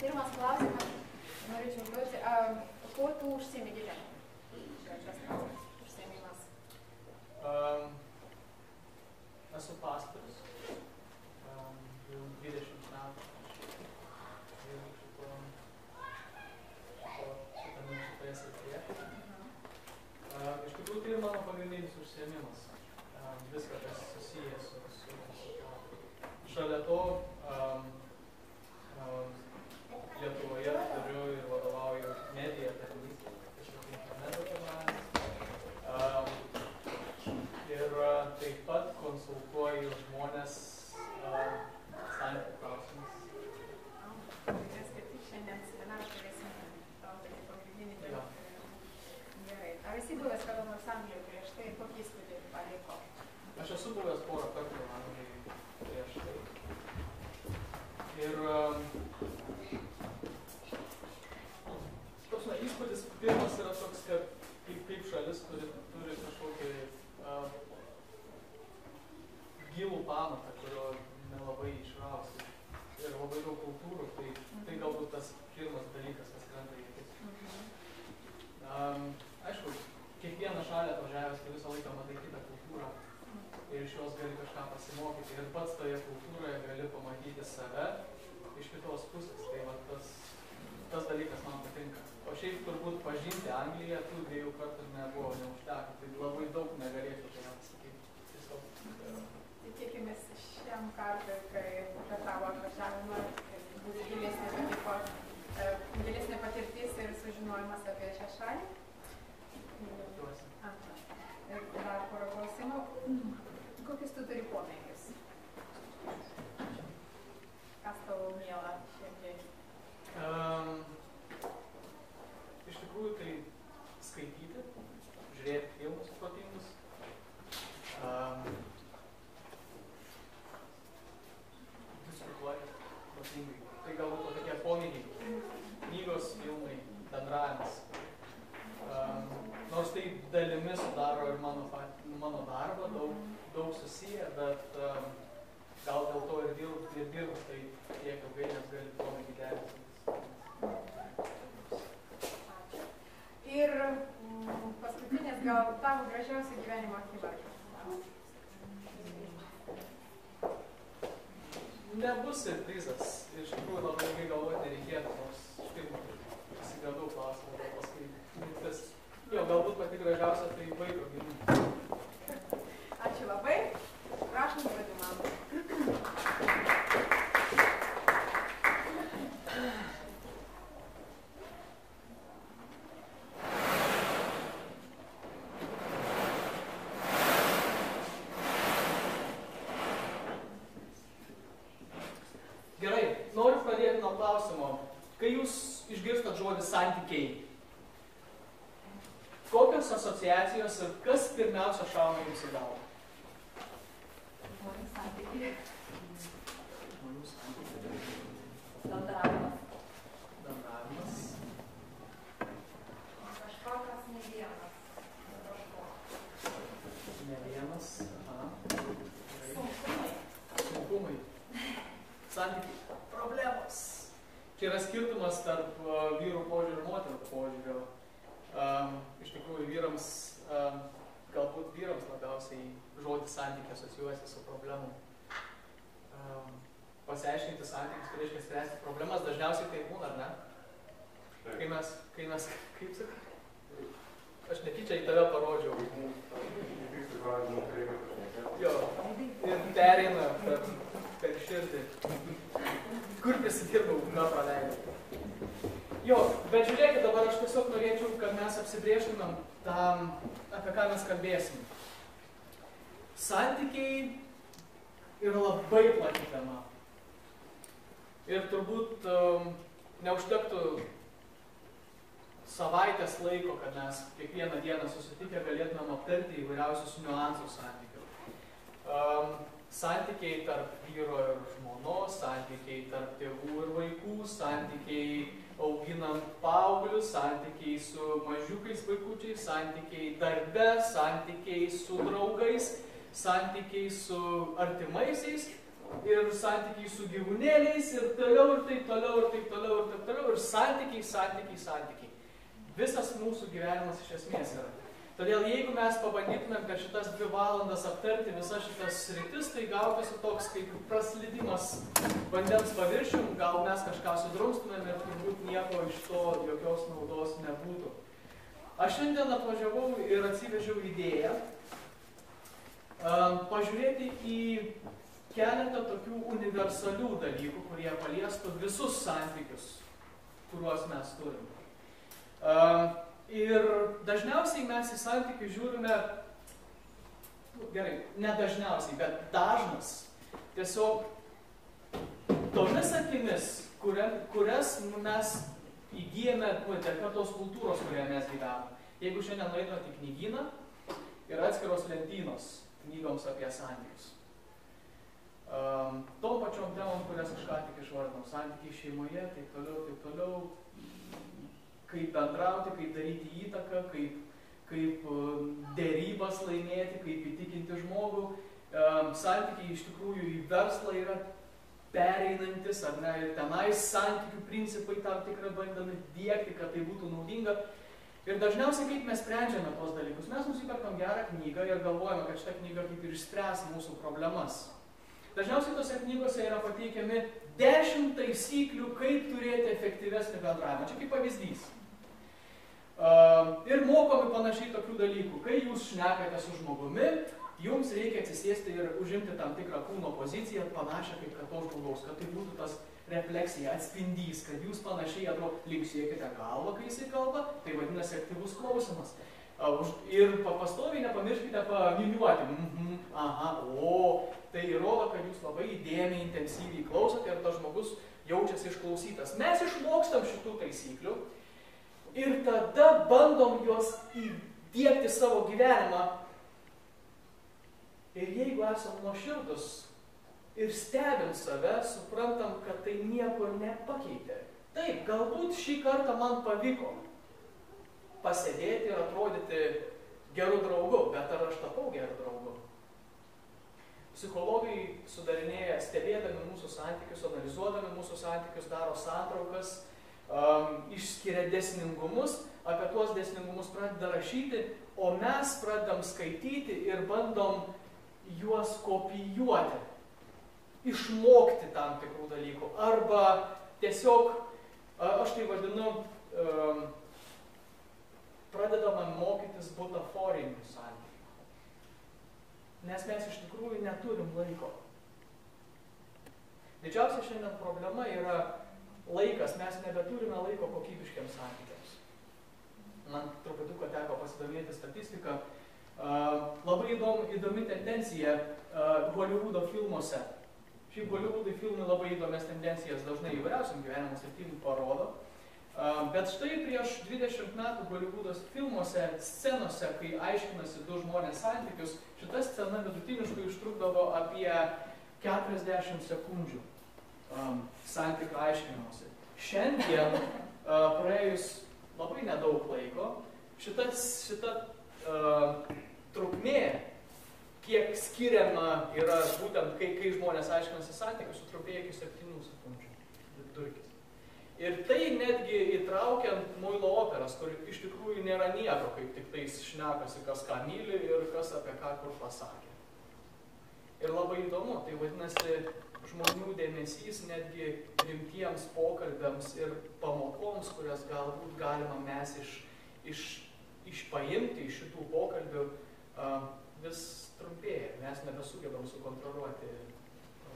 Pirmas klausimas, norėčiau duoti, kuo tu užsiemi gyvenime? Užsiemimas. Esu pastorius, jau 20 metų ir šitoje srityje. Iš tikrųjų, tai mano pagrindinis užsiėmimas. Viską, kas susijęs su šalia to, Lietuvoje turiu ir vadovauju mediją tarnystę, tiesiog interneto žurnalas. Ir taip pat konsultuoju žmonės santykių klausimus. Nes kaip tik šiandien seminarą turėsim tau tokį pagrindinį dalyką. Gerai. Ar esi buvęs kada nors Anglijoje prieš tai? Kokį įspūdį paliko? Aš esu buvęs porą kartų Anglijoje prieš tai. Ir toks įspūdis pirmas yra toks, kad kaip šalis turi kažkokį gilų pamatą, kurio nelabai išrausi. Ir labai daug kultūrų, tai galbūt tas pirmas dalykas, kas krenta į akis. Aišku, kiekvieną šalį atvažiavęs, tu visą laiką matai kitą kultūrą ir iš jos gali kažką pasimokyti. Ir pats toje kultūroje gali pamatyti save iš kitos pusės. Tai va, tas dalykas man patinka. O šiaip turbūt pažinti Angliją tų 2 kartų nebuvo, neužteko. Tai labai daug negalėčiau tai pasakyti. Tiesiog. Tai tikimės šiam kartui, kai per tavo atvažiavimą bus gilesnė patirtis ir sužinojimas apie šią šalį. Ir dar porą klausimų. Kokius tu turi pomėgius? Kas tavo miela šiandien? Iš tikrųjų, tai skaityti, žiūrėti filmus protingus. Diskutuoti protingai. Tai galbūt tokie pomėgiai. Knygos, filmai, bendravimas. Nors tai dalimi sudaro ir mano darbą, daug susiję, bet gal dėl to ir dirbu, tai tiek ilgai, nes gali pomėgį derinti. Ir paskutinės gal tavo gražiausia gyvenimo akimirka. Nebus siurprizas. Iš tikrųjų labai ilgai galvoti nereikėtų, nors štai pasigandau klausimą, gal paskui mintis. Jo, galbūt pati gražiausia tai vaiko gimimo. Ačiū labai. Prašom, duoti man. Gerai, noriu pradėti nuo klausimo. Kai jūs išgirstat žodį santykiai, kokios asociacijos ir kas pirmiausia šauna jums į galvą? Žmonių santykiai. Bendravimas. Kažkokas ne vienas. Ne vienas. Sunkumai. Sunkumai. Santykiai. Problemos. Čia yra skirtumas tarp vyrų požiūrio ir moterų požiūrio. Iš tikrųjų, galbūt vyrams labiausiai žodis santykiai asocijuojasi su problemom. Pasiaiškinti santykius, tai reiškia spręsti problemas, dažniausiai tai būna, ar ne? Kai mes, kaip sakai? Aš netyčia į tave parodžiau. Jo, ir pereina per širdį. Kur prisidirbau, ką praleidau. Jo, bet žiūrėkit, dabar aš tiesiog norėčiau, kad mes apsibrėžtumėm tam, apie ką mes kalbėsim. Santykiai yra labai plati tema. Ir turbūt neužtektų savaitės laiko, kad mes kiekvieną dieną susitikę galėtumėm aptarti įvairiausius niuansus santykių. Santykiai tarp vyro ir žmonos, santykiai tarp tėvų ir vaikų, santykiai auginant paauglius, santykiai su mažiukais vaikučiais, santykiai darbe, santykiai su draugais, santykiai su artimaisiais ir santykiai su gyvūnėliais ir toliau ir taip toliau ir taip toliau ir taip ir santykiai, santykiai, santykiai. Visas mūsų gyvenimas iš esmės yra. Todėl jeigu mes pabandytumėm per šitas 2 valandas aptarti visas šitas sritis, tai gautųsi toks kaip praslydimas vandens paviršium, gal mes kažką sudrumstumėm ir turbūt nieko iš to jokios naudos nebūtų. Aš šiandien atvažiavau ir atsivežiau idėją pažiūrėti į keletą tokių universalių dalykų, kurie paliestų visus santykius, kuriuos mes turim. Ir dažniausiai mes į santykių žiūrime, gerai, ne dažniausiai, bet dažnas, tiesiog tomis akimis, kurias mes įgyjame dėka tos kultūros, kurioje mes gyvename. Jeigu šiandien nueitumėte į knygyną, yra atskiros lentynos knygoms apie santykius. Tom pačiom temom, kurias aš ką tik išvardinau, santykiai šeimoje, taip toliau, kaip bendrauti, kaip daryti įtaką, kaip dėrybas laimėti, kaip įtikinti žmogų. Santykiai iš tikrųjų į verslą yra pereinantis, ar ne, ir tenais santykių principai tam tikrą bandami diegti, kad tai būtų naudinga. Ir dažniausiai kaip mes sprendžiame tos dalykus. Mes nusiperkam gerą knygą ir galvojame, kad šita knyga kaip ir išspręs mūsų problemas. Dažniausiai tose knygose yra pateikiami 10 taisyklių, kaip turėti efektyvesnį bendravimą. Čia kaip pavyzdys. Ir mokomi panašiai tokių dalykų. Kai jūs šnekate su žmogumi, jums reikia atsisėsti ir užimti tam tikrą kūno poziciją, panašią kaip kad to žmogaus, kad tai būtų tas refleksija, atspindys, kad jūs panašiai linksėkite galvą, kai jisai kalba, tai vadinasi aktyvus klausimas. Ir pastoviai nepamirškite paminiuoti. Aha, tai įrodo, kad jūs labai įdėmiai, intensyviai klausote ir tas žmogus jaučiasi išklausytas. Mes išmokstam šitų taisyklių ir tada bandom juos įdiegti savo gyvenimą. Ir jeigu esam nuoširdus ir stebim save, suprantam, kad tai nieko nepakeitė. Taip, galbūt šį kartą man pavyko pasėdėti ir atrodyti geru draugu, bet ar aš tapau geru draugu? Psichologai sudarinėja, stebėdami mūsų santykius, analizuodami mūsų santykius, daro santraukas, išskiria dėsningumus, apie tuos dėsningumus pradeda rašyti, o mes pradedam skaityti ir bandom juos kopijuoti, išmokti tam tikrų dalykų. Arba tiesiog, aš tai vadinu, pradedame mokytis butaforinių santykių. Nes mes iš tikrųjų neturim laiko. Didžiausia šiandien problema yra laikas. Mes nebeturime laiko kokybiškiams santykiams. Man truputuką teko pasidomėti statistiką. Labai įdomi tendencija Hollywoodo filmuose. Šiaip Hollywoodo filmai labai įdomias tendencijas dažnai įvairiausiam gyvenimo sritim parodo. Bet štai prieš 20 metų Hollywoodo filmuose, scenose, kai aiškinasi 2 žmonės santykius, šita scena vidutiniškai užtrukdavo apie 40 sekundžių santykių aiškinimuose. Šiandien, praėjus labai nedaug laiko, šita trukmė, kiek skiriama yra būtent, kai žmonės aiškinasi santykius, sutrumpėja iki 7 sekundžių vidurkis. Ir tai netgi įtraukiant muilo operas, kur iš tikrųjų nėra nieko, kaip tik tais šnekasi, kas ką myli ir kas apie ką kur pasakė. Ir labai įdomu, tai vadinasi, žmonių dėmesys netgi rimtiems pokalbiams ir pamokoms, kurias galbūt galima mes išpaimti iš šitų pokalbių, vis trumpėja. Mes nebesugebam sukontroliuoti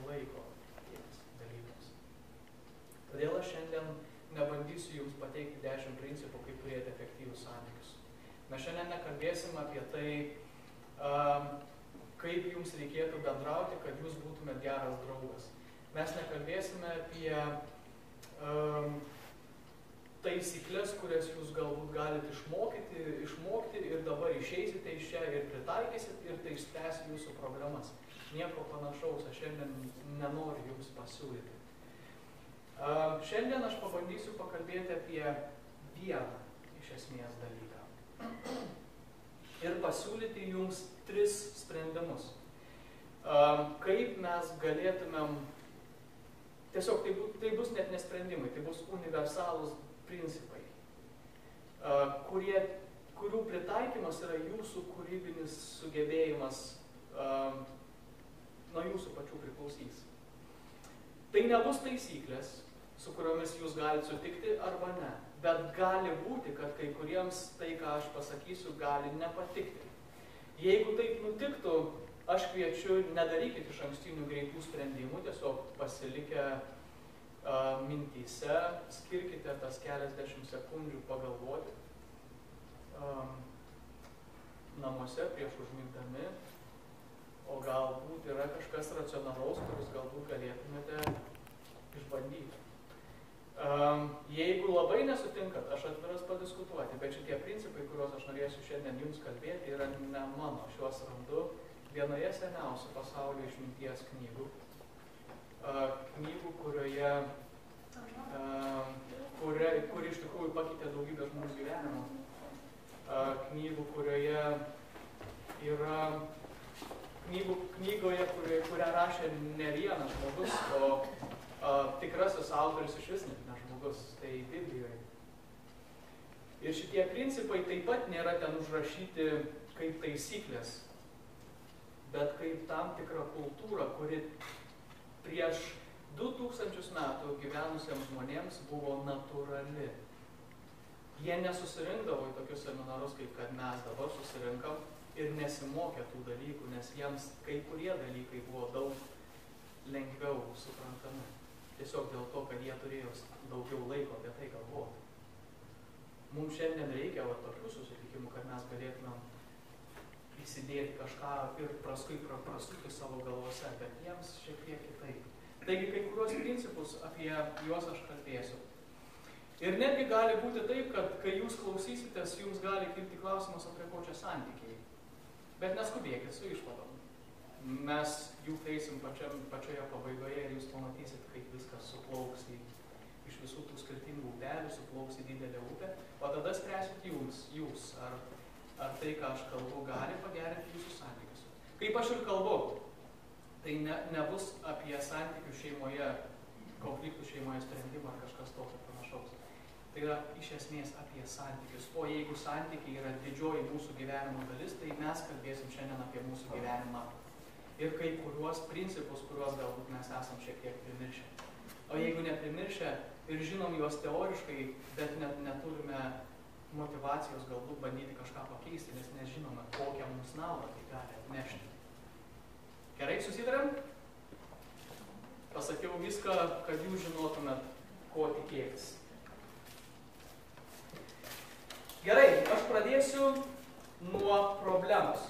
laiko tiems dalykams. Todėl aš šiandien nebandysiu jums pateikti 10 principų, kaip turėti efektyvius santykius. Mes šiandien nekalbėsim apie tai, kaip jums reikėtų bendrauti, kad jūs būtumėt geras draugas. Mes nekalbėsime apie taisyklės, kurias jūs galbūt galite išmokti ir dabar išeisite iš čia ir pritaikysit ir tai išspręs jūsų problemas. Nieko panašaus aš šiandien nenoriu jums pasiūlyti. Šiandien aš pabandysiu pakalbėti apie vieną iš esmės dalyką. Ir pasiūlyti jums 3 sprendimus. Kaip mes galėtumėm, tiesiog tai bus net nesprendimai, tai bus universalūs principai, kurių pritaikymas yra jūsų kūrybinis sugebėjimas, nuo jūsų pačių priklausys. Tai nebus taisyklės, su kuriomis jūs galite sutikti arba ne, bet gali būti, kad kai kuriems tai, ką aš pasakysiu, gali nepatikti. Jeigu taip nutiktų, aš kviečiu, nedarykit iš ankstinių greitų sprendimų, tiesiog pasilikę mintyse, skirkite tas keliasdešimt sekundžių pagalvoti namuose prieš užmigdami, o galbūt yra kažkas racionalaus, kuris galbūt galėtumėte išbandyti. Jeigu labai nesutinkat, aš atviras padiskutuoti, bet šitie principai, kuriuos aš norėsiu šiandien jums kalbėti, yra ne mano, šiuos randu vienoje seniausių pasaulio išminties knygų. Knygų, kuri iš tikrųjų pakeitė daugybę žmonių gyvenimo. Knygų, kurioje yra knygoje, kurią rašė ne vienas žmogus, o tikrasis autorius iš vis net ne žmogus, tai Biblijoje. Ir šitie principai taip pat nėra ten užrašyti kaip taisyklės, bet kaip tam tikra kultūra, kuri prieš 2000 metų gyvenusiems žmonėms buvo natūrali. Jie nesusirinkdavo į tokius seminarus, kaip kad mes dabar susirinkam, ir nesimokė tų dalykų, nes jiems kai kurie dalykai buvo daug lengviau suprantami. Tiesiog dėl to, kad jie turėjo daugiau laiko apie tai galvoti. Mums šiandien reikia tokių susitikimų, kad mes galėtumėm įsidėti kažką ir paskui prasukti savo galvose, bet jiems šiek tiek kitaip. Taigi, kai kuriuos principus apie juos aš kalbėsiu. Ir netgi gali būti taip, kad kai jūs klausysitės, jums gali kilti klausimas, apie ko čia santykiai. Bet neskubėkit su išvadom. Mes jų eisim pačioje pabaigoje ir jūs pamatysit, kaip viskas suplauks iš visų tų skirtingų upelių, suplauks į didelę upę, o tada spręsit jūs, ar tai, ką aš kalbu, gali pagerinti jūsų santykius. Kaip aš ir kalbu, tai nebus apie santykių šeimoje, konfliktų šeimoje sprendimą ar kažkas tokio panašaus. Tai yra iš esmės apie santykius. O jeigu santykiai yra didžioji mūsų gyvenimo dalis, tai mes kalbėsim šiandien apie mūsų gyvenimą. Ir kai kuriuos principus, kuriuos galbūt mes esam šiek tiek primiršę. O jeigu neprimiršę ir žinom juos teoriškai, bet net neturime motivacijos galbūt bandyti kažką pakeisti, nes nežinome, kokią mums naudą tai gali atnešti. Gerai, susitarėm? Pasakiau viską, kad jūs žinotumėt, ko tikėtis. Gerai, aš pradėsiu nuo problemos.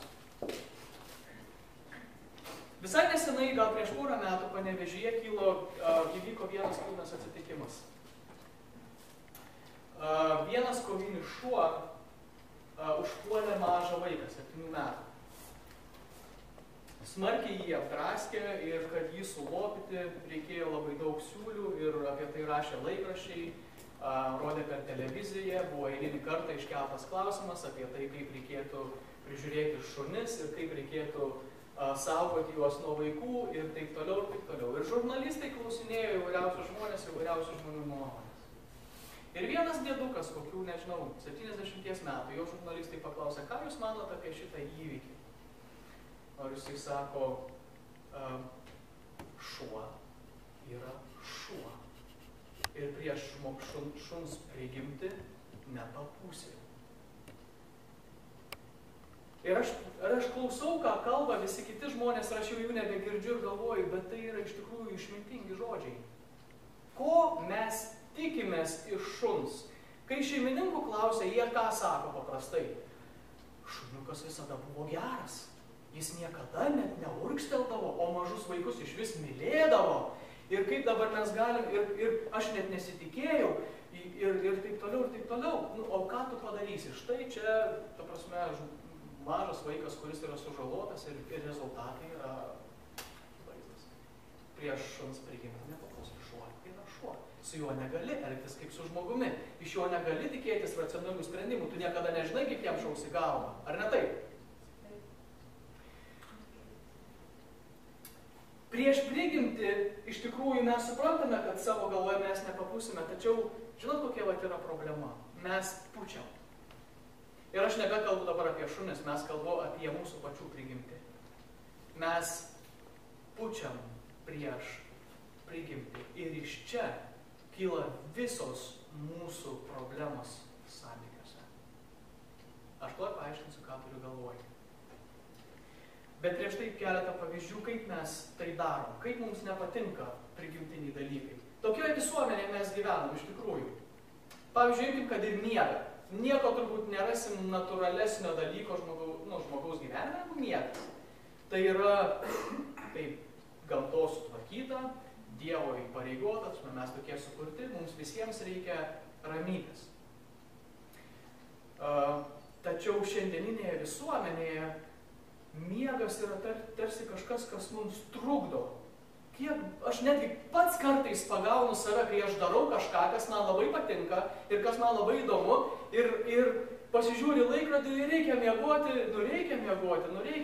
Visai nesenai, gal prieš porą metų, Panevėžyje įvyko vienas liūdnas atsitikimas. Vienas kovinis šuo užpuolė mažą vaiką, 7 metų. Smarkiai jį apdraskė ir kad jį sulopyti reikėjo labai daug siūlių ir apie tai rašė laikraščiai, rodė per televiziją, buvo eilinį kartą iškeltas klausimas apie tai, kaip reikėtų prižiūrėti šunis ir kaip reikėtų saugoti juos nuo vaikų ir taip toliau, ir taip toliau. Ir žurnalistai klausinėjo įvairiausius žmonės, įvairiausių žmonių nuomonės. Ir vienas dėdukas, kokių, nežinau, 70 metų, jo žurnalistai paklausė, ką jūs manote apie šitą įvykį? Ar jisai sako, šuo yra šuo. Ir prieš šuns prigimti nepapūsi. Ir aš klausau, ką kalba visi kiti žmonės, ir aš jau jų nebegirdžiu ir galvoju, bet tai yra iš tikrųjų išmintingi žodžiai. Ko mes tikimės iš šuns? Kai šeimininkų klausia, jie ką sako paprastai? Šuniukas visada buvo geras. Jis niekada net neurkšteldavo, o mažus vaikus iš vis mylėdavo. Ir kaip dabar mes galim, ir aš net nesitikėjau, ir taip toliau, ir taip toliau. Nu, o ką tu padarysi? Štai čia, ta prasme, mažas vaikas, kuris yra sužalotas ir rezultatai yra vaizdas. Prieš šuns prigimtį nepapūs, šuo yra šuo. Su juo negali elgtis kaip su žmogumi. Iš jo negali tikėtis racionalių sprendimų. Tu niekada nežinai, kaip jam šausi galvą. Ar ne taip? prieš prigimtį iš tikrųjų mes suprantame, kad savo galvoje mes nepapūsime, tačiau žinot, kokia vat yra problema? Mes pučiam. Ir aš nebekalbu dabar apie šunis, mes kalbu apie mūsų pačių prigimtį. Mes pučiam prieš prigimtį. Ir iš čia kyla visos mūsų problemos santykiuose. Aš tuoj paaiškinsiu, ką turiu galvoje. Bet prieš tai keletą pavyzdžių, kaip mes tai darom, kaip mums nepatinka prigimtiniai dalykai. Tokioje visuomenėje mes gyvenam iš tikrųjų. Pavyzdžiui, imkim, kad ir miega. Nieko turbūt nerasim natūralesnio dalyko žmogaus gyvenime negu miegas. Tai yra taip gamtos sutvarkyta, Dievo įpareigotas, mes tokie sukurti, mums visiems reikia ramybės. Tačiau šiandieninėje visuomenėje miegas yra tarsi kažkas, kas mums trukdo. Aš netgi pats kartais pagaunu save, kai aš darau kažką, kas man labai patinka ir kas man labai įdomu ir pasižiūri laikrodį ir reikia miegoti.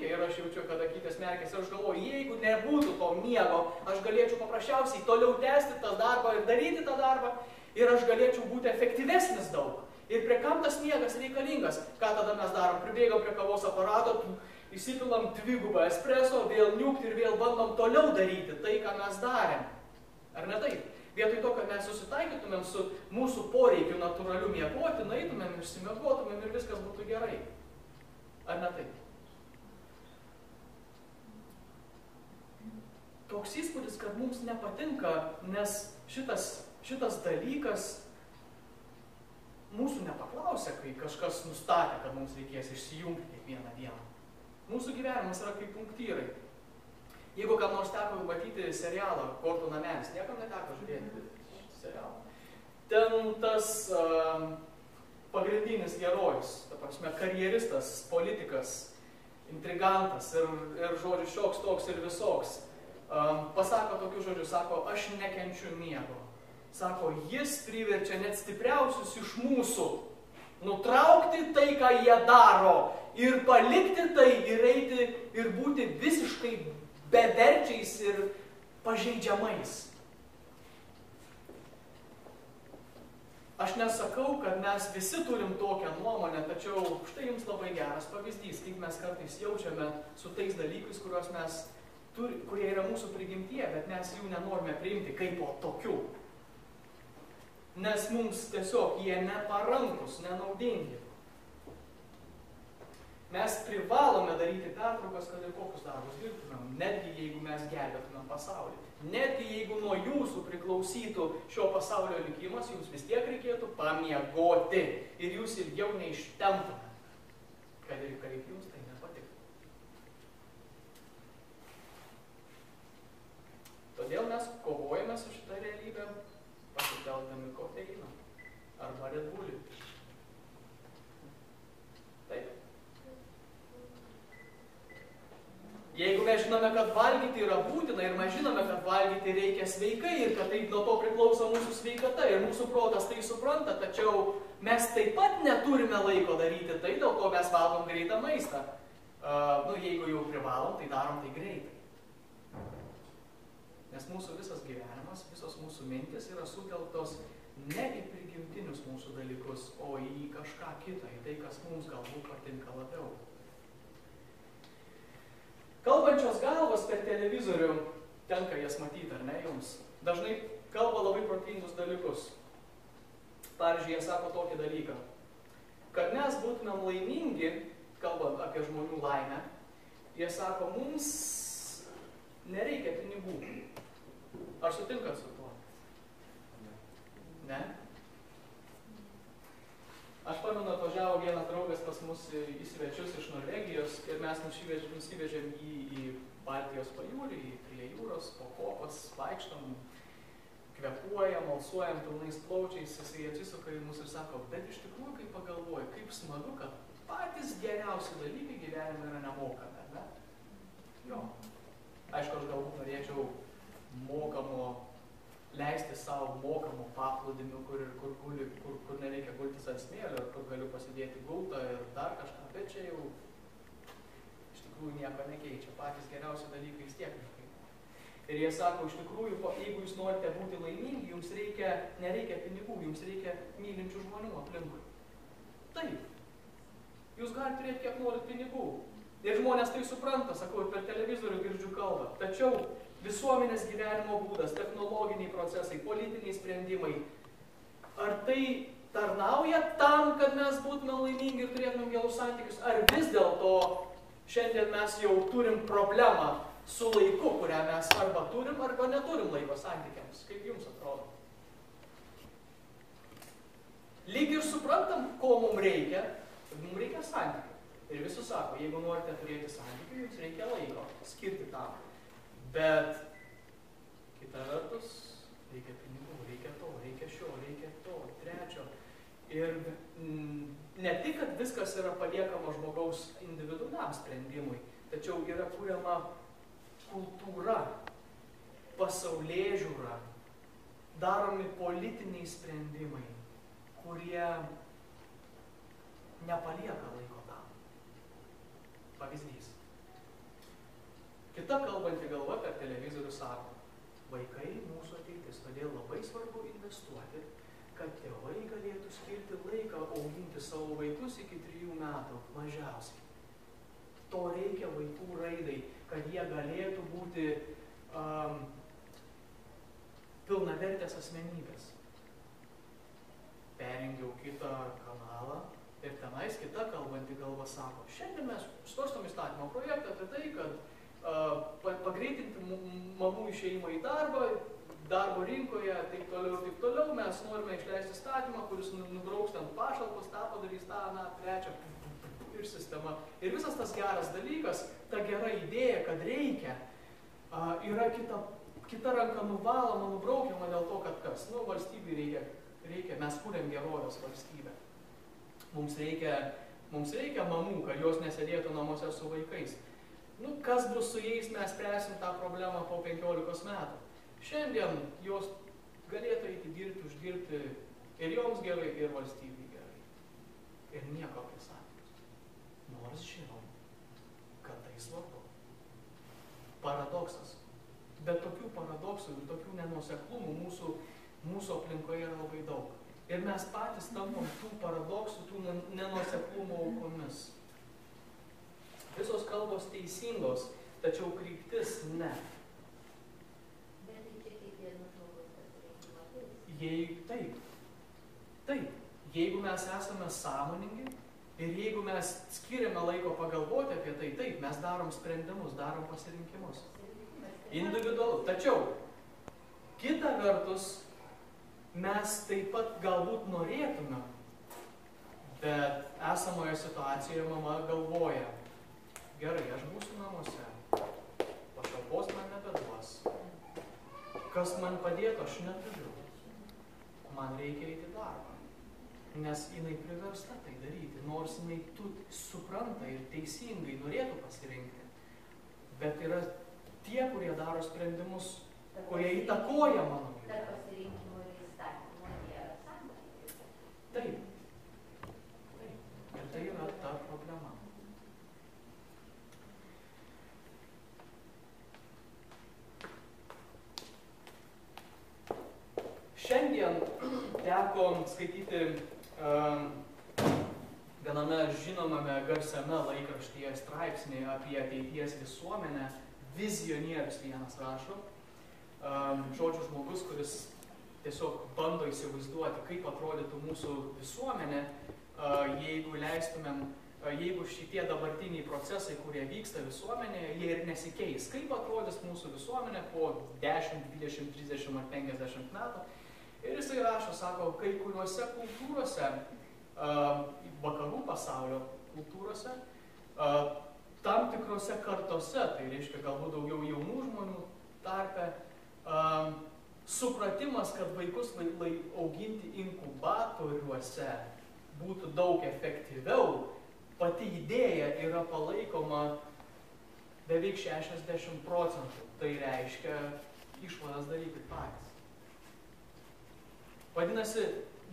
Ir aš jaučiu, kad akytės merkės ir aš galvoju, jeigu nebūtų to miego, aš galėčiau paprasčiausiai toliau tęsti tą darbą ir daryti tą darbą ir aš galėčiau būti efektyvesnis daug. Ir prie kam tas miegas reikalingas? Ką tada mes darom? Pribėgam prie kavos aparato, įsipilam dvigubą espreso, vėl niukti ir vėl bandom toliau daryti tai, ką mes darėm. Ar ne taip? Vietoj to, kad mes susitaikytumėm su mūsų poreikiu natūraliu miegoti, nueitumėm, išsimiegotumėm ir viskas būtų gerai. Ar ne taip? Toks įspūdis, kad mums nepatinka, nes šitas dalykas mūsų nepaklausia, kai kažkas nustatė, kad mums reikės išsijungti kiekvieną dieną. Mūsų gyvenimas yra kaip punktyrai. Jeigu kam nors teko matyti serialą Kortų namelis, niekam neteko žiūrėti serialą. Ten tas pagrindinis herojus, ta prasme, karjeristas, politikas, intrigantas ir žodžiu šioks, toks ir visoks, pasako tokius žodžius, sako, aš nekenčiu miego. Sako, jis priverčia net stipriausius iš mūsų nutraukti tai, ką jie daro ir palikti tai ir eiti ir būti visiškai beverčiais ir pažeidžiamais. Aš nesakau, kad mes visi turim tokią nuomonę, tačiau štai jums labai geras pavyzdys, kaip mes kartais jaučiame su tais dalykais, kurie yra mūsų prigimtyje, bet mes jų nenorime priimti kaip po tokių. Nes mums tiesiog jie neparankus, nenaudingi. Mes privalome daryti pertraukas, kad ir kokius darbus dirbtumėm, netgi jeigu mes gelbėtumėm pasaulį. Netgi jeigu nuo jūsų priklausytų šio pasaulio likimas, jums vis tiek reikėtų pamiegoti ir jūs ilgiau neištemptumėt, kad ir kaip jums tai nepatiktų. Todėl mes kovojame su šitą realybę, pasitelkdami kofeiną arba Red Bullį. Taip. Jeigu mes žinome, kad valgyti yra būtina ir mes žinome, kad valgyti reikia sveikai ir kad tai nuo to priklauso mūsų sveikata ir mūsų protas tai supranta, tačiau mes taip pat neturime laiko daryti tai, dėl ko mes valgom greitą maistą. Jeigu jau privalom, tai darom tai greitai. Nes mūsų visas gyvenimas, visos mūsų mintis yra sutelktos ne į prigimtinius mūsų dalykus, o į kažką kitą, į tai, kas mums galbūt patinka labiau. Kalbančios galvos per televizorių, tenka jas matyti, ar ne jums, dažnai kalba labai protingus dalykus. Pavyzdžiui, jie sako tokį dalyką, kad mes būtumėm laimingi, kalbant apie žmonių laimę, jie sako, mums nereikia pinigų. Ar sutinkat su tuo? Ne? Aš pamenu, atvažiavo vienas draugas pas mus į svečius iš Norvegijos ir mes nusivežėm jį į Baltijos pajūrį, prie jūros, po kopas, vaikštom, kvėpuojam, alsuojam pilnais plaučiais, jisai atsisuka į mus ir sako, bet iš tikrųjų, kai pagalvoju, kaip smagu, kad patys geriausi dalykai gyvenime yra nemokami, ne? Jo. Aišku, aš galbūt norėčiau leisti savo mokamų paplūdimių, kur nereikia gultis ant smėlio, kur galiu pasidėti gultą ir dar kažką, bet čia jau iš tikrųjų nieko nekeičia, patys geriausi dalykai vis tiek nekeičia. Ir jie sako, iš tikrųjų, jeigu jūs norite būti laimingi, jums nereikia pinigų, jums reikia mylinčių žmonių aplinkui. Taip. Jūs galite turėti kiek norit pinigų. Ir žmonės tai supranta, sakau, ir per televizorių girdžiu kalbą. Tačiau visuomenės gyvenimo būdas, technologiniai procesai, politiniai sprendimai, ar tai tarnauja tam, kad mes būtume laimingi ir turėtume gerus santykius, ar vis dėlto šiandien mes jau turim problemą su laiku, kurią mes arba turim, arba neturim laiko santykiams. Kaip jums atrodo? Lyg ir suprantam, ko mums reikia santykių. Ir visi sako, jeigu norite turėti santykių, jums reikia laiko skirti tam. Bet kita vertus, reikia pinigų, reikia to, reikia šio, reikia to, trečio. Ir ne tik, kad viskas yra paliekama žmogaus individualiam sprendimui, tačiau yra kuriama kultūra, pasaulėžiūra, daromi politiniai sprendimai, kurie nepalieka laiko tam. Pavyzdys. Kita kalbanti galva per televizorių sako, vaikai mūsų ateitis, todėl labai svarbu investuoti, kad tėvai galėtų skirti laiką auginti savo vaikus iki 3 metų mažiausiai. To reikia vaikų raidai, kad jie galėtų būti pilnavertės asmenybės. Perjungiau kitą kanalą ir tenais kita kalbanti galva sako, šiandien mes svarstom įstatymo projektą apie tai, kad pagreitinti mamų išėjimą į darbą, darbo rinkoje, taip toliau, mes norime išleisti įstatymą, kuris nubrauks ten pašalpas, tą padarys, tą, trečią ir sistema. Ir visas tas geras dalykas, ta gera idėja, kad reikia, yra kita ranka nuvaloma, nubraukiama dėl to, kad kas? Valstybei reikia, mes kuriam gerovės valstybę. Mums reikia mamų, kad jos nesėdėtų namuose su vaikais. Kas bus su jais, mes spręsim tą problemą po 15 metų. Šiandien jos galėtų eiti dirbti, uždirbti ir joms gerai, ir valstybei gerai. Ir nieko apie santykius. Nors žinom, kad tai svarbu. Paradoksas. Bet tokių paradoksų ir tokių nenuoseklumų mūsų aplinkoje yra labai daug. Ir mes patys tampam tų paradoksų, tų nenuoseklumo aukomis. Visos kalbos teisingos, tačiau kryptis ne. Taip. Jeigu mes esame sąmoningi ir jeigu mes skiriame laiko pagalvoti apie tai, taip, mes darom sprendimus, darom pasirinkimus. Individualu. Tačiau, kita vertus, mes taip pat galbūt norėtume, bet esamoje situacijoje mama galvoja, gerai, aš būsiu namuose, pašalpos man nebeduos, kas man padėtų, aš neturiu. Man reikia eiti darbą, nes jinai priversta tai daryti, nors jinai supranta ir teisingai norėtų pasirinkti. Bet yra tie, kurie daro sprendimus, kurie įtakoja mano gyvenimą. Tarp pasirinkimo ir įstatymo nėra santykių. Taip. Ir tai yra ta problema. Šiandien teko skaityti viename žinomame garsiame laikraštyje straipsnį apie ateities visuomenę. Vizionierius vienas rašo. Žodžiu, žmogus, kuris tiesiog bando įsivaizduoti, kaip atrodytų mūsų visuomenė, jeigu šitie dabartiniai procesai, kurie vyksta visuomenėje, jie ir nesikeis. Kaip atrodys mūsų visuomenė po 10, 20, 30 ar 50 metų. Ir jisai rašo, sako, kai kuriuose kultūrose, vakarų pasaulio kultūrose, tam tikrose kartose, tai reiškia galbūt daugiau jaunų žmonių tarpe, supratimas, kad vaikus auginti inkubatoriuose būtų daug efektyviau, pati idėja yra palaikoma beveik 60%. Tai reiškia, išvadas daryti patys. Vadinasi,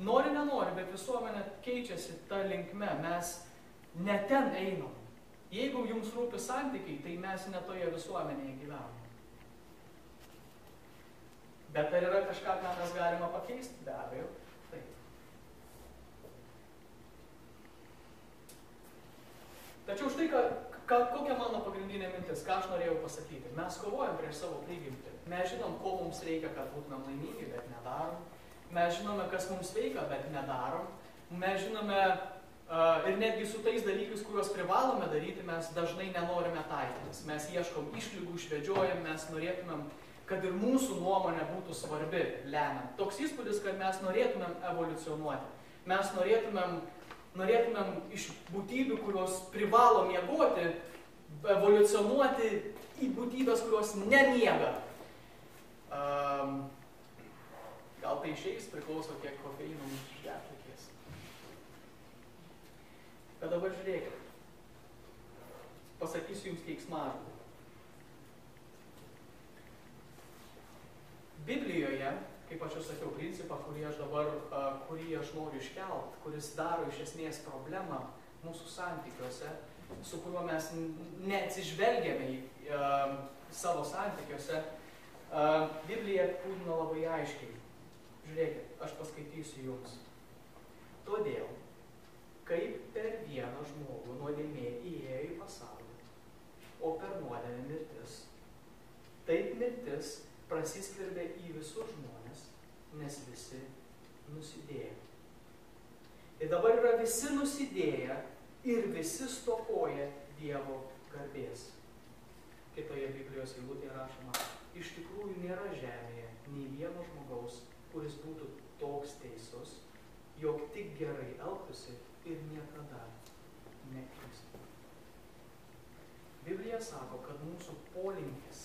nori, nenori, bet visuomenė keičiasi ta linkme, mes ne ten einam. Jeigu jums rūpi santykiai, tai mes ne toje visuomenėje gyvename. Bet ar yra kažką, ką mes galime pakeisti? Be abejo, taip. Tačiau štai, kokia mano pagrindinė mintis, ką aš norėjau pasakyti. Mes kovojam prieš savo prigimtį. Mes žinom, ko mums reikia, kad būtumėm laimingi, bet nedarom. Mes žinome, kas mums veikia, bet nedarom. Mes žinome ir netgi su tais dalykais, kuriuos privalome daryti, mes dažnai nenorime taikytis. Mes ieškom išlygų, išvedžiojam, mes norėtumėm, kad ir mūsų nuomonė būtų svarbi, lemiant. Toks įspūdis, kad mes norėtumėm evoliucionuoti. Mes norėtumėm iš būtybių, kurios privalo miegoti, evoliucionuoti į būtybės, kurios nemiega. Gal tai išeis, priklauso, kiek kofeino mums išgerti reikės. Bet dabar žiūrėkit. Pasakysiu jums keiksmažodį. Biblijoje, kaip aš jau sakiau, principą, kurį aš noriu iškelt, kuris daro iš esmės problemą mūsų santykiuose, su kuriuo mes neatsižvelgiame į savo santykiuose, Biblija apibūdina labai aiškiai. Žiūrėkit, aš paskaitysiu jums. Todėl, kaip per vieną žmogų nuodėmė įėjo į pasaulį, o per nuodėmę mirtis, taip mirtis prasiskverbė į visus žmones, nes visi nusidėjo. Ir dabar yra visi nusidėję ir visi stokoja Dievo garbės. Kitoje Biblijos eilutėje rašoma, iš tikrųjų nėra žemėje nei vieno žmogaus, kuris būtų toks teisus, jog tik gerai elgtųsi ir niekada neklystų. Biblija sako, kad mūsų polinkis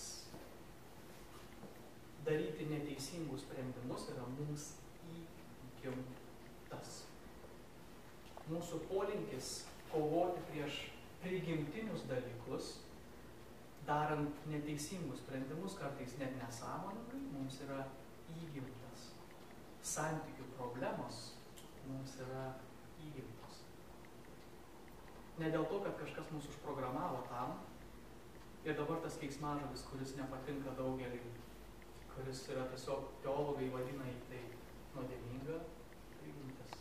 daryti neteisingus sprendimus yra mums įgimtas. Mūsų polinkis kovoti prieš prigimtinius dalykus, darant neteisingus sprendimus, kartais net nesąmoningai, mums yra įgimtas. Santykių problemos mums yra įgimtos. Ne dėl to, kad kažkas mūsų užprogramavo tam, ir dabar tas keiksmažodis, kuris nepatinka daugeliui, kuris yra tiesiog teologai vadina į tai nuodėminga prigimtis.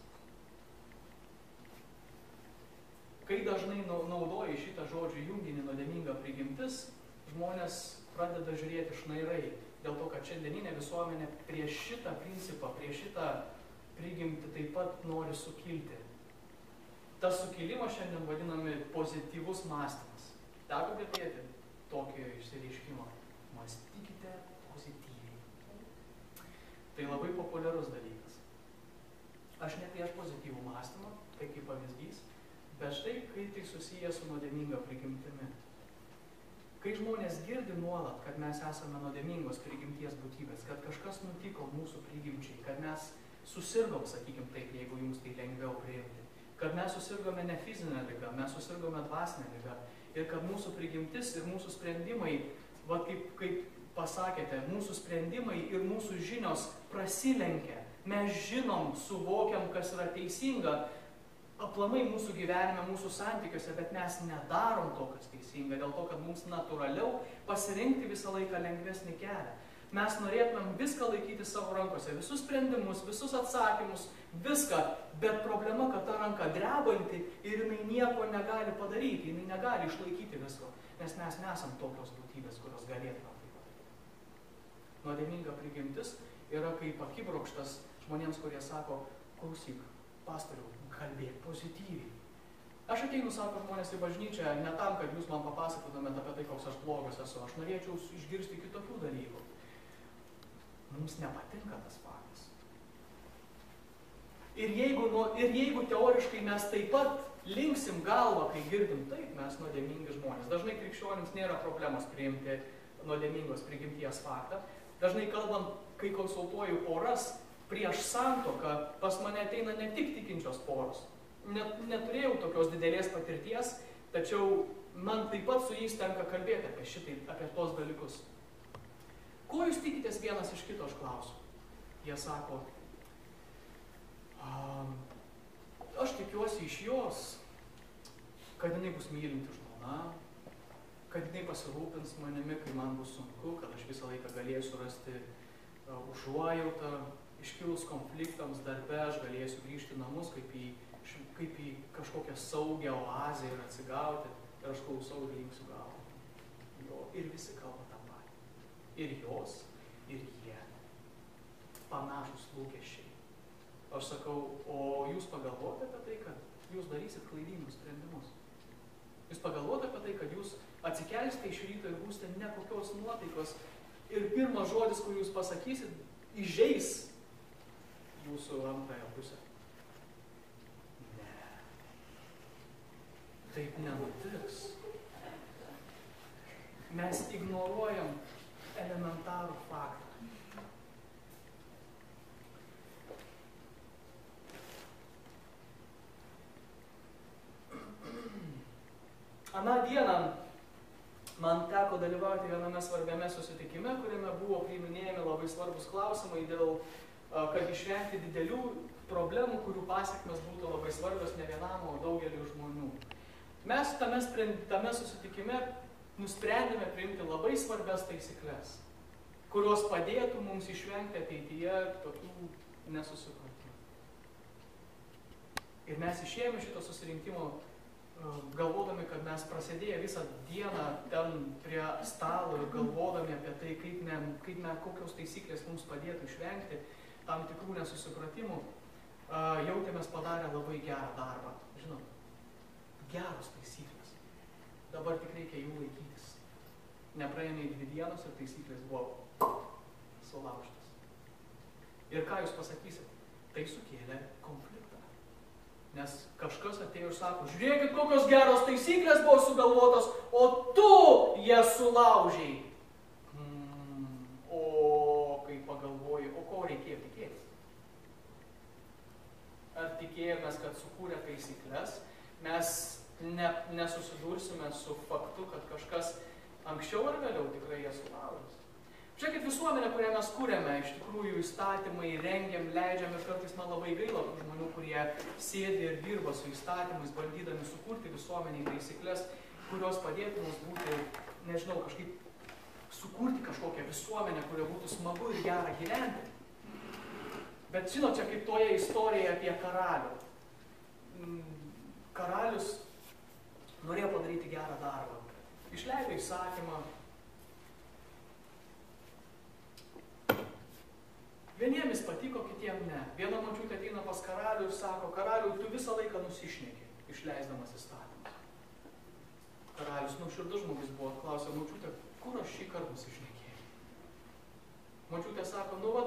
Kai dažnai naudoji šitą žodžių junginį nuodėminga prigimtis, žmonės pradeda žiūrėti šnairai, dėl to, kad šiandieninė visuomenė prieš šitą principą, prieš šitą prigimtį taip pat nori sukilti. Tas sukilimas šiandien vadinami pozityvus mąstymas. Teko girdėti tokį išsireiškimą. Mąstykite pozityviai. Tai labai populiarus dalykas. Aš ne prieš pozityvų mąstymą, tai kaip pavyzdys, bet štai, kai tai susiję su nuodėminga prigimtimi. Kai žmonės girdi nuolat, kad mes esame nuodėmingos prigimties būtybės, kad kažkas nutiko mūsų prigimčiai, kad mes susirgom, sakykim taip, jeigu jums tai lengviau priimti, kad mes susirgome ne fizinę ligą, mes susirgome dvasinę ligą ir kad mūsų prigimtis ir mūsų sprendimai, va kaip pasakėte, mūsų sprendimai ir mūsų žinios prasilenkia. Mes žinom, suvokiam, kas yra teisinga, aplamai mūsų gyvenime, mūsų santykiuose, bet mes nedarom to, kas teisinga, dėl to, kad mums natūraliau pasirinkti visą laiką lengvesnį kelią. Mes norėtumėm viską laikyti savo rankose, visus sprendimus, visus atsakymus, viską, bet problema, kad ta ranka drebanti ir jinai nieko negali padaryti, jinai negali išlaikyti visko, nes mes nesam tokios būtybės, kurios galėtume tai padaryti. Nuodėminga prigimtis yra kaip akibrokštas žmonėms, kurie sako, klausyk, pastoriau, kalbėk pozityviai. Aš ateinu, sako žmonės, į bažnyčią ne tam, kad jūs man papasakotumėte apie tai, koks aš blogas esu. Aš norėčiau išgirsti kitokių dalykų. Mums nepatinka tas faktas. Ir jeigu teoriškai mes taip pat linksim galvą, kai girdim, taip, mes nuodėmingi žmonės. Dažnai krikščionims nėra problemos priimti nuodėmingos prigimties faktą. Dažnai kalbant, kai konsultuoju poras, prieš santuoką pas mane ateina ne tik tikinčios poros. Neturėjau tokios didelės patirties, tačiau man taip pat su jais tenka kalbėti apie tos dalykus. Ko jūs tikitės vienas iš kito, aš klausiu? Jie sako, aš tikiuosi iš jos, kad jinai bus mylinti žmona, kad jinai pasirūpins manimi, kai man bus sunku, kad aš visą laiką galėsiu rasti užuojautą, iškilus konfliktams darbe aš galėsiu grįžti į namus kaip į kažkokią saugią oazę ir atsigauti. Ir aš klausau ir linksiu galvą. Jo, ir visi kalba tą patį. Ir jos, ir jie. Panašus lūkesčiai. Aš sakau, o jūs pagalvojate apie tai, kad jūs darysit klaidingus sprendimus. Jūs pagalvojate apie tai, kad jūs atsikelsite iš ryto ir būsite nekokios nuotaikos ir pirmas žodis, kurį jūs pasakysit, įžeis jūsų antrąją pusę. Ne. Taip nenutiks. Mes ignoruojam elementarų faktą. Aną dieną man teko dalyvauti viename svarbiame susitikime, kuriame buvo priiminėjami labai svarbus klausimai dėl, kad išvengti didelių problemų, kurių pasiekmes būtų labai svarbios ne vienam, o daugeliu žmonių. Mes tame susitikime nusprendėme priimti labai svarbias taisyklės, kurios padėtų mums išvengti ateityje tokių nesusipratimų. Ir mes išėjome šito susirinkimo galvodami, kad mes prasidėję visą dieną ten prie stalo ir galvodami apie tai, kokios taisyklės mums padėtų išvengti tam tikrų nesusipratimų, jautėmės padarę labai gerą darbą. Žinot, geros taisyklės. Dabar tik reikia jų laikytis. Nepraėjo nei 2 dienos ir taisyklės buvo sulaužtas. Ir ką jūs pasakysit? Tai sukėlė konfliktą. Nes kažkas atėjo ir sako, žiūrėkit, kokios geros taisyklės buvo sugalvotos, o tu jas sulaužiai. O kai pagalvoji, o ko reikėjo tikėtis? Ar tikėjomės, kad sukūrę taisyklės, mes nesusidursime su faktu, kad kažkas anksčiau ar vėliau tikrai jas sulaužys? Žiūrėkit, visuomenė, kurią mes kūrėme, iš tikrųjų įstatymai rengiam, leidžiam ir kartais man labai gaila tų žmonių, kurie sėdi ir dirba su įstatymais, bandydami sukurti visuomeniai taisyklės, kurios padėtų mums būti, nežinau, kažkaip sukurti kažkokią visuomenę, kurioje būtų smagu ir gera gyventi. Bet žinot, čia kaip toje istorijoje apie karalių. Karalius norėjo padaryti gerą darbą. Išleido įsakymą. Vieniems patiko, kitiems ne. Viena močiutė ateina pas karalių ir sako, karaliau, tu visą laiką nusišneki, išleisdamas įstatymus. Karalius nuoširdus žmogus buvo, klausė močiutė, kur aš šį kartą nusišnekėjau? Močiutė sako, nu va,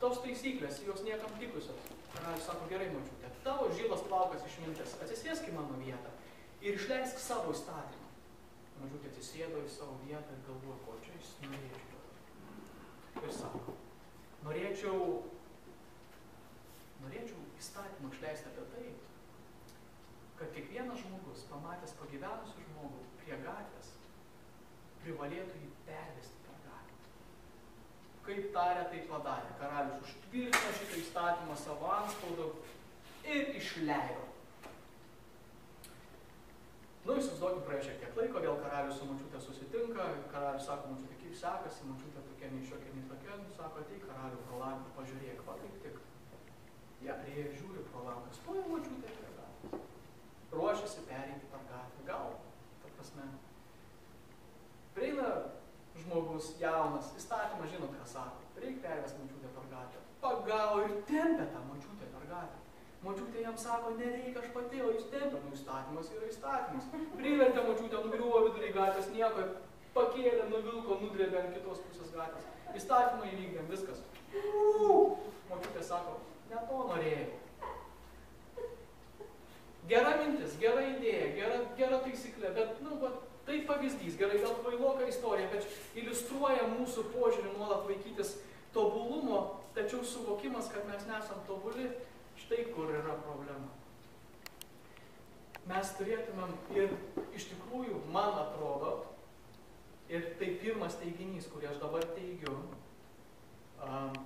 tos taisyklės, jos niekam tikusios. Karalius sako, gerai močiutė, tavo žilas plaukas išmintis, atsisėsk į mano vietą ir išleisk savo įstatymą. Močiutė atsisėdo į savo vietą ir galvoja, ko čia jis norėčiau. Ir sako, norėčiau įstatymą išleisti apie tai, kad kiekvienas žmogus, pamatęs pagyvenusių žmogų prie gatvės, privalėtų jį pervesti per gatvę. Kaip tarė, taip padarė. Karalius užtvirtino šitą įstatymą savo antspaudu ir išleido. Nu, įsivaizduokim, praėjo šiek tiek laiko, vėl karalius su močiutė susitinka, karalius sako, močiutė, kaip sekasi, močiutė tokia, nei šiokia, nei tokia, sako, ateik karalių pro langą, pažiūrėk, va, kaip tik. Jie priejo, žiūri pro langą, stoja močiutė prie gatvės. Ruošiasi pereiti per gatvę, gal, ta prasme. Prieina žmogus jaunas, įstatymas žinot, ką sako, reikia pervesti močiutę per gatvę. Pagavo ir tempia tą močiutę per gatvę. Močiutė jam sako, nereikia, aš pati, o jūs tempia, nu įstatymas yra įstatymas. Privertė močiutę, nugriuvo vidurį gatvės, nieko, pakėlė, nuvilko, nudrėbė ant kitos pusės gatvės. Įstatymą įvykdėm, viskas. Močiutė sako, ne to norėjau. Gera mintis, gera idėja, gera taisyklė, bet, nu, tai pavyzdys, gerai, gal kvailoka istorija, bet iliustruoja mūsų požiūrį nuolat vaikytis tobulumo, tačiau suvokimas, kad mes nesam tobuli, štai kur yra problema. Mes turėtumėm ir iš tikrųjų, man atrodo, ir tai pirmas teiginys, kurį aš dabar teigiu,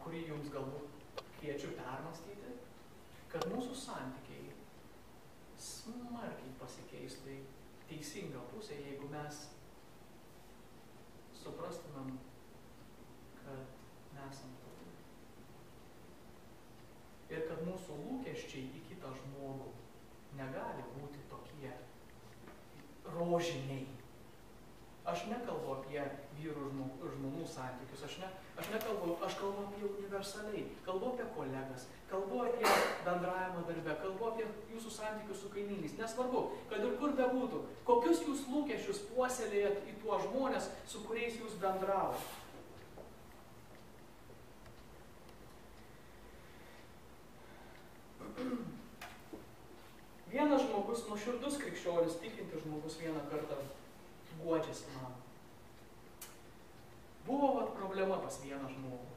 kurį jums galbūt kviečiu permastyti, kad mūsų santykiai smarkiai pasikeistų į teisingą pusę, jeigu mes suprastumėm, kad nesam tobuli. mūsų lūkesčiai į kitą žmogų negali būti tokie rožiniai. Aš nekalbu apie vyrų žmonų santykius, aš kalbu apie universaliai, kalbu apie kolegas, kalbu apie bendravimą darbe, kalbu apie jūsų santykius su kaimynais. Nesvarbu, kad ir kur bebūtų, kokius jūs lūkesčius puoselėjat į tuos žmonės, su kuriais jūs bendravote. Vienas žmogus, nuoširdus krikščionis, tikintis žmogus vieną kartą guodžiasi man. Buvo problema pas vieną žmogų.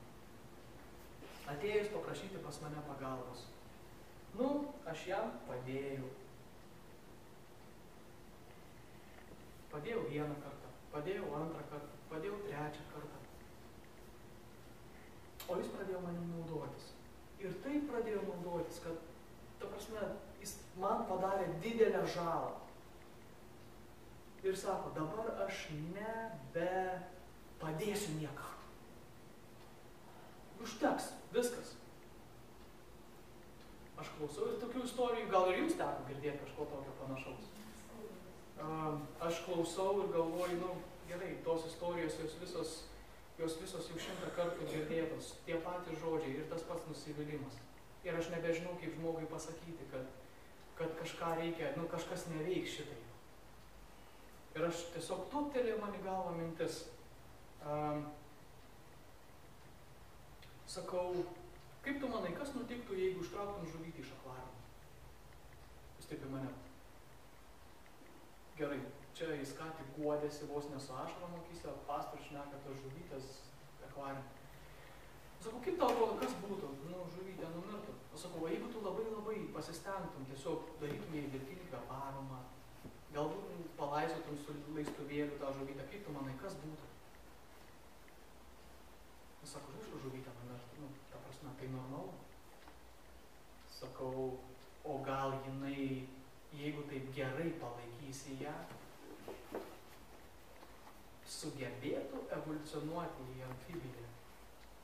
Atėjus paprašyti pas mane pagalbos. Aš jam padėjau. Padėjau vieną kartą, padėjau antrą kartą, padėjau trečią kartą. O jis pradėjo manim naudotis. Ir taip pradėjo naudotis, kad, ta prasme, jis man padarė didelę žalą. Ir sako, dabar aš nebe padėsiu niekam. Užteks, viskas. Aš klausau ir tokių istorijų, gal ir jums teko girdėti kažko tokio panašaus. Aš klausau ir galvoju, gerai, tos istorijos jos visos jau 100 kartų girdėtos, tie patys žodžiai ir tas pats nusivylimas. Ir aš nebežinau, kaip žmogui pasakyti, kad kažką reikia, kažkas neveiks šitai. Ir aš tiesiog toptelėjau man į galvą mintis. Sakau, kaip tu manai, kas nutiktų, jeigu ištrauktum žuvytį iš akvariumo? Jis taip į mane. Gerai, čia jis ką tik guodėsi vos ne su ašarom akyse, pastor šneka tos žuvytės akvariume. Sakau, kaip tau atrodo, kas būtų? Žuvytė numirtų. Sakau, jeigu tu labai pasistengtum, tiesiog darytum jai dirbtinį kvėpavimą, galbūt palaizotum su laistuvėliu tą žuvytę, kaip tu manai, kas būtų? Jis sako, žaišku, žuvytę numirtų. Ta prasme, tai normalu. Sakau, o gal jinai, jeigu taip gerai palaikysi ją, sugebėtų evoliucionuoti į amfibiją,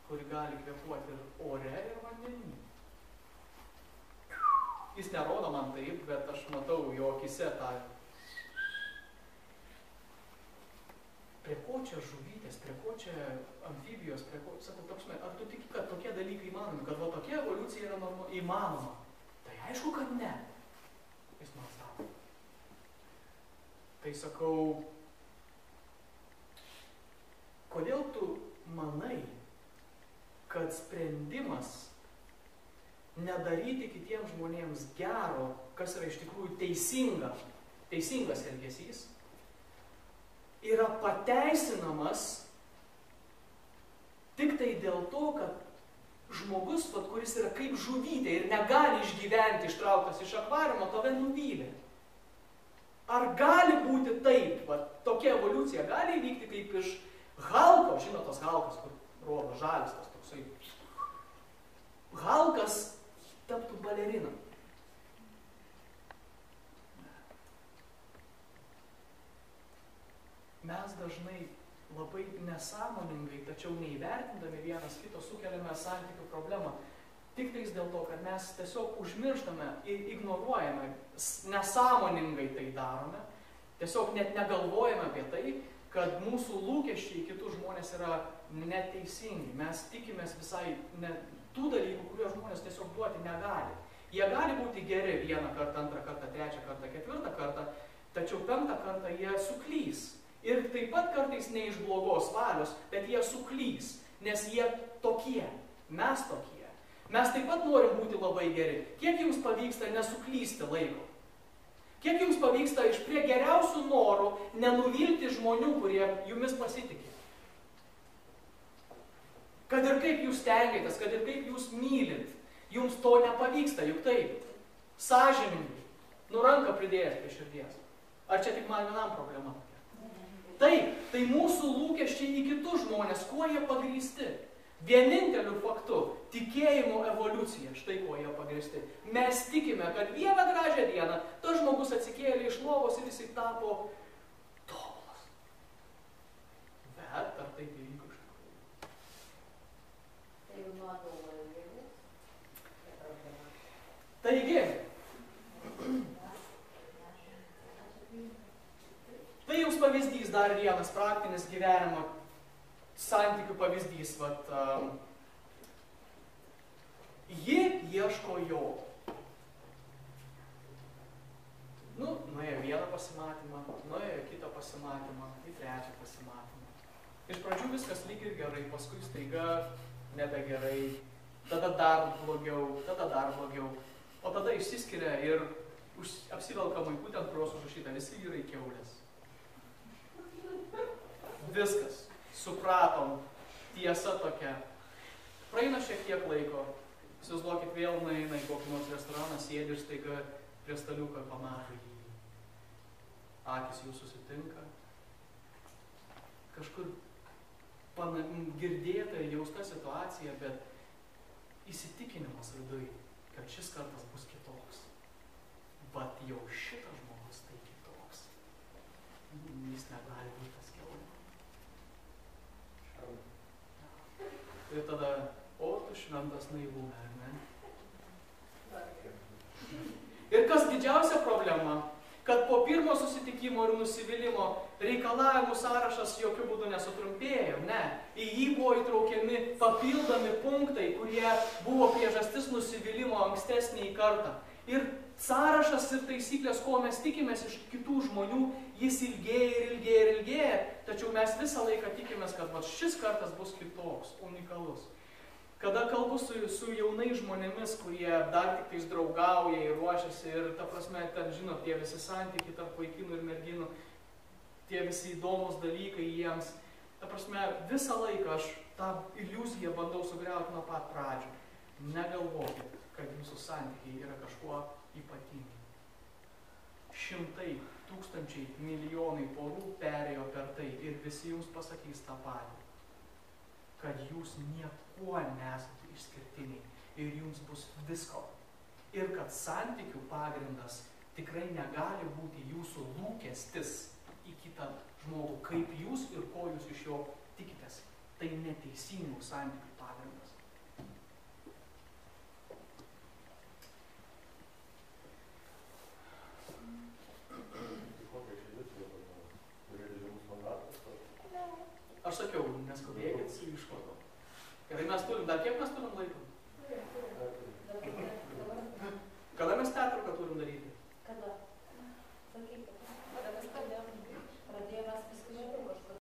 kuri gali kvėpuoti ir ore, ir vandenyje. Jis nerodo man taip, bet aš matau jo akyse tą. Prie ko čia žuvytės, prie ko čia amfibijos, prie ko, sakau, tapsme, ar tu tiki, kad tokie dalykai įmanomi, kad tokia evoliucija yra įmanoma? Tai aišku, kad ne. Jis man sako. Tai sakau, kodėl tu manai, kad sprendimas nedaryti kitiems žmonėms gero, kas yra iš tikrųjų teisingas elgesys, yra pateisinamas tik tai dėl to, kad žmogus, kuris yra kaip žuvytė ir negali išgyventi ištrauktas iš akvariumo, tave nuvylė. Ar gali būti taip, tokia evoliucija gali įvykti kaip iš Halko, žinot tos Halkas, kur rodo žalis tas toksai. Halkas taptų balerina. Mes dažnai labai nesąmoningai, tačiau neįvertindami vienas kito sukeliame santykių problemą. Tik tais dėl to, kad mes tiesiog užmirštame ir ignoruojame, nesąmoningai tai darome, tiesiog net negalvojame apie tai, kad mūsų lūkesčiai kitus žmonės yra neteisingi. Mes tikimės visai tų dalykų, kuriuos žmonės tiesiog duoti negali. Jie gali būti geri vieną kartą, antrą kartą, trečią kartą, ketvirtą kartą, tačiau penktą kartą jie suklys. Ir taip pat kartais ne iš blogos valios, bet jie suklys, nes jie tokie, mes tokie. Mes taip pat norim būti labai geri. Kiek jums pavyksta nesuklysti laiko? Kiek jums pavyksta iš prie geriausių norų nenuvilti žmonių, kurie jumis pasitikė? Kad ir kaip jūs stengiatės, kad ir kaip jūs mylit, jums to nepavyksta, juk taip. Sąžiningai, ranką pridėjęs prie širdies. Ar čia tik man vienam problema? Taip, tai mūsų lūkesčiai į kitus žmonės, kuo jie pagrįsti? Vieninteliu faktu – tikėjimo evoliucija, štai kuo jie pagrįsti. Mes tikime, kad vieną gražią dieną tas žmogus atsikėlė iš lovos ir jisai tapo tobulas. Bet ar taip įvyko iš tikrųjų? Tai jau nuo Taigi, tai jums pavyzdys dar vienas praktinis gyvenimo santykių pavyzdys. Vat, ji ieško jo. Nu, nuėjo vieną pasimatymą, nuėjo kitą pasimatymą, į trečią pasimatymą. Iš pradžių viskas lyg ir gerai, paskui staiga nebegerai, tada dar blogiau, o tada išsiskiria ir apsivelka maikutę, ant kurios užrašyta visi vyrai kiaulės. Viskas. Supratom. Tiesa tokia. Praeina šiek tiek laiko. Įsivaizduokit, vėl nueina į kokį nors restoraną, sėdi ir staiga prie staliuko pamato jį. Akis jų susitinka. Kažkur girdėta ir jausta situacija, bet įsitikinimas viduj, kad šis kartas bus kitoks. Vat jau šitas žmogus tai kitoks. Jis negali būti tas kiaulė. Ir tada, o tu šventas naivume, ar ne? Ir kas didžiausia problema, kad po pirmo susitikimo ir nusivylimimo reikalavimų sąrašas jokių būdų nesutrumpėjo, ne. Į jį buvo įtraukiami papildomi punktai, kurie buvo priežastis nusivylimo ankstesnį kartą. Ir sąrašas ir taisyklės, ko mes tikimės iš kitų žmonių, jis ilgėja, tačiau mes visą laiką tikimės, kad šis kartas bus kitoks, unikalus. Kada kalbu su jaunais žmonėmis, kurie dar tik tais draugauja ir ruošiasi ir, ta prasme, ten, žinot, tie visi santykiai tarp vaikinų ir merginų, tie visi įdomus dalykai jiems, ta prasme, visą laiką aš tą iliuziją bandau sugriauti nuo pat pradžių. Negalvokit, kad jūsų santykiai yra kažkuo ypatingi. Šimtai, tūkstančiai, milijonai porų perėjo per tai ir visi jums pasakys tą patį, kad jūs niekuo nesate išskirtiniai ir jums bus visko. Ir kad santykių pagrindas tikrai negali būti jūsų lūkestis į kitą žmogų, kaip jūs ir ko jūs iš jo tikitės. Tai neteisingų santykių pagrindas. Aš sakiau, neskubėkit su išvadom. Gerai, mes turim, dar kiek mes turim laiko? Kada mes teatrą